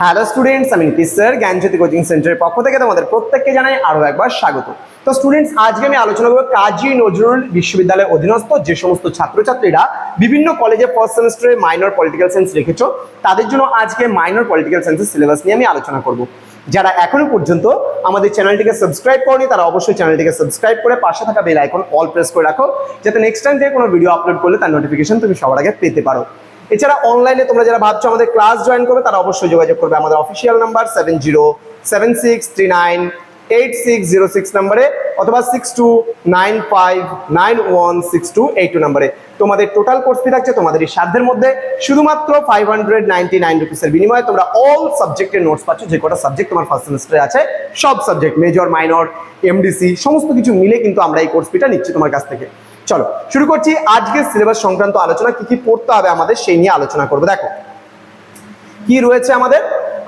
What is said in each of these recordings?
Hello students, আমি Nitish sir জ্ঞানজ্যোতি coaching সেন্টারের পক্ষ থেকে তোমাদের প্রত্যেককে জানাই আরো একবার স্বাগত। তো স্টুডেন্টস, আজকে আমি আলোচনা করব কাজী নজরুল বিশ্ববিদ্যালয়ের অধীনস্থ যে সমস্ত ছাত্রছাত্রীরা বিভিন্ন কলেজে ফার্স্ট সেমিস্টারে মাইনর পলিটিক্যাল সায়েন্স রেখেছো, তাদের জন্য আজকে মাইনর পলিটিক্যাল সায়েন্সের সিলেবাস নিয়ে আমি আলোচনা করব। যারা এখনো পর্যন্ত আমাদের চ্যানেলটিকে সাবস্ক্রাইব করনি তারা অবশ্যই চ্যানেলটিকে সাবস্ক্রাইব করে পাশে থাকা বেল আইকন অল প্রেস করে রাখো, যাতে নেক্সট টাইম থেকে কোনো ভিডিও আপলোড করলে তার নোটিফিকেশন তুমি সবার আগে পেতে পারো। এছাড়া অনলাইনে তোমরা যারা ভাবছো আমাদের ক্লাস জয়েন করবে তারা অবশ্যই যোগাযোগ করবে আমাদের অফিসিয়াল নাম্বার 7076398606 নম্বরে অথবা 6295916282 নম্বরে। তোমাদের টোটাল কোর্স ফি থাকছে তোমাদের এই সাধ্যের মধ্যে শুধুমাত্র 599 রুপিসের বিনিময়ে তোমরা অল সাবজেক্টের নোটস পাচ্ছ। যে কটা সাবজেক্ট তোমার ফার্স্ট সেমিস্টারে আছে সব সাবজেক্ট, মেজর মাইনর এমডিসি সমস্ত কিছু মিলে কিন্তু আমরা এই কোর্স ফিটা নিচ্ছি তোমার কাছ থেকে। চলো শুরু করছি আজকের সিলেবাস সংক্রান্ত আলোচনা। কি কি পড়তে হবে আমাদের সেই নিয়ে আলোচনা করবো। দেখো কি রয়েছে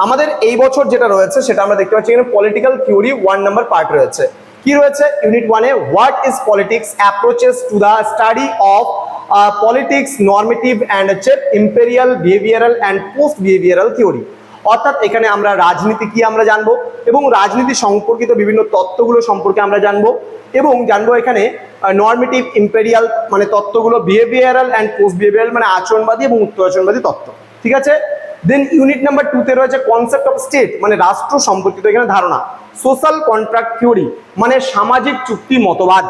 আমাদের এই বছর যেটা রয়েছে সেটা আমরা দেখতে পাচ্ছি এখানে পলিটিক্যাল থিওরি 1 নাম্বার পার্ট রয়েছে। কি রয়েছে ইউনিট 1 এ what is politics, approaches to the study of politics, normative and imperial, behavioural and post behavioural theory. অর্থাৎ এখানে আমরা রাজনীতি কি আমরা জানবো এবং রাজনীতি সম্পর্কিত বিভিন্ন তত্ত্বগুলো সম্পর্কে আমরা জানবো এবং জানবো এখানে নর্মেটিভ ইম্পেরিয়াল মানে তত্ত্বগুলো, বিহেভিয়ারাল অ্যান্ড পোস্ট বিহেভিয়ারাল মানে আচরণবাদী এবং উত্তর আচরণবাদী তত্ত্ব। ঠিক আছে। দেন ইউনিট নাম্বার 2 তে রয়েছে কনসেপ্ট অফ স্টেট মানে রাষ্ট্র সম্পর্কিত এখানে ধারণা, সোশ্যাল কন্ট্রাক্ট থিওরি মানে সামাজিক চুক্তি মতবাদ।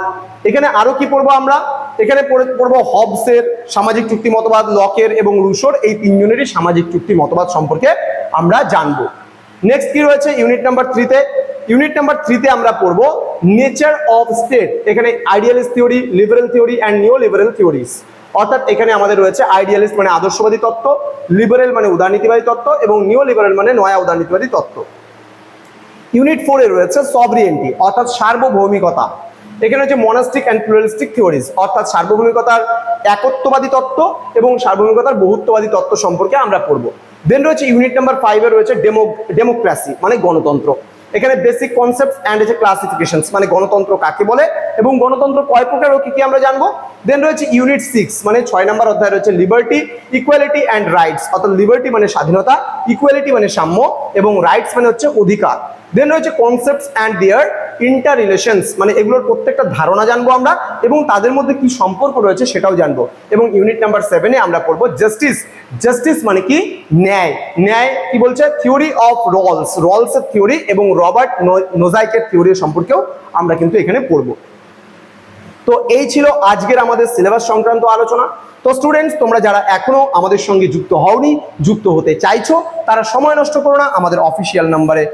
এখানে আরো কি পড়বো আমরা, এখানে পড়বো হবসের সামাজিক চুক্তি মতবাদ, লকের এবং রুশোর এই তিনজনেরই সামাজিক চুক্তি মতবাদ সম্পর্কে আমরা জানবো। নেক্সট কি রয়েছে ইউনিট নাম্বার 3 তে, ইউনিট নাম্বার 3 তে আমরা পড়বো নেচার অফ স্টেট। এখানে idealist theory, liberal theory and নিও লিবারেল থিওরিজ। অর্থাৎ এখানে আমাদের রয়েছে আইডিয়ালিস্ট মানে আদর্শবাদী তত্ত্ব, লিবারেল মানে উদারনীতিবাদী তত্ত্ব এবং নিও লিবারেল মানে নয়া উদারনীতিবাদী তত্ত্ব। ইউনিট 4 এ রয়েছে সভরিয়েন্টি অর্থাৎ সার্বভৌমিকতা। এখানে হচ্ছে মনাস্টিক অ্যান্ড প্লুরালিস্টিক থিওরিজ অর্থাৎ সার্বভৌমিকতার একত্ববাদী তত্ত্ব এবং সার্বভৌমিকতার বহুত্ববাদী তত্ত্ব সম্পর্কে আমরা পড়বো। দেন রয়েছে ইউনিট নাম্বার 5 এ রয়েছে ডেমোক্রেসি মানে গণতন্ত্র। এখানে বেসিক কনসেপ্টস অ্যান্ড ক্লাসিফিকেশনস মানে গণতন্ত্র কাকে বলে এবং গণতন্ত্র কয় প্রকার ও কি আমরা জানবো। দেন রয়েছে ইউনিট 6 মানে 6 নম্বর অধ্যায় রয়েছে লিবার্টি, ইকুয়ালিটি অ্যান্ড রাইটস অর্থাৎ লিবার্টি মানে স্বাধীনতা, ইকুয়ালিটি মানে সাম্য এবং রাইটস মানে হচ্ছে অধিকার। দেন রয়েছে concepts and their interrelations মানে এগুলোর প্রত্যেকটা ধারণা জানবো আমরা এবং তাদের মধ্যে কি সম্পর্ক রয়েছে সেটাও জানবো। এবং ইউনিট নাম্বার 7 এ আমরা পড়বো জাস্টিস। জাস্টিস মানে কি ন্যায়। ন্যায় কি বলছে, থিওরি অফ রলস এর থিওরি এবং রবার্ট নোজাইকের থিওরি সম্পর্কেও আমরা কিন্তু এখানে পড়বো। তো এই ছিল আজকের আমাদের সিলেবাস সংক্রান্ত আলোচনা। তো স্টুডেন্টস, তোমরা যারা এখনো আমাদের সঙ্গে যুক্ত হওনি, যুক্ত হতে চাইছো, তারা সময় নষ্ট করো না, আমাদের অফিসিয়াল নাম্বারে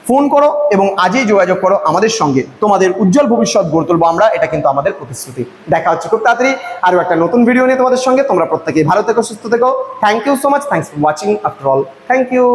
ফোন করো এবং আজই যোগাযোগ করো আমাদের সঙ্গে। তোমাদের উজ্জ্বল ভবিষ্যৎ গড়ে তুলবো আমরা, এটা কিন্তু আমাদের প্রতিশ্রুতি। দেখা হচ্ছে খুব তাড়াতাড়ি আরো একটা নতুন ভিডিও নিয়ে তোমাদের সঙ্গে। তোমরা প্রত্যেকেই ভালো থেকো, সুস্থ থেকো। Thank you so much, thanks for watching after all, thank you.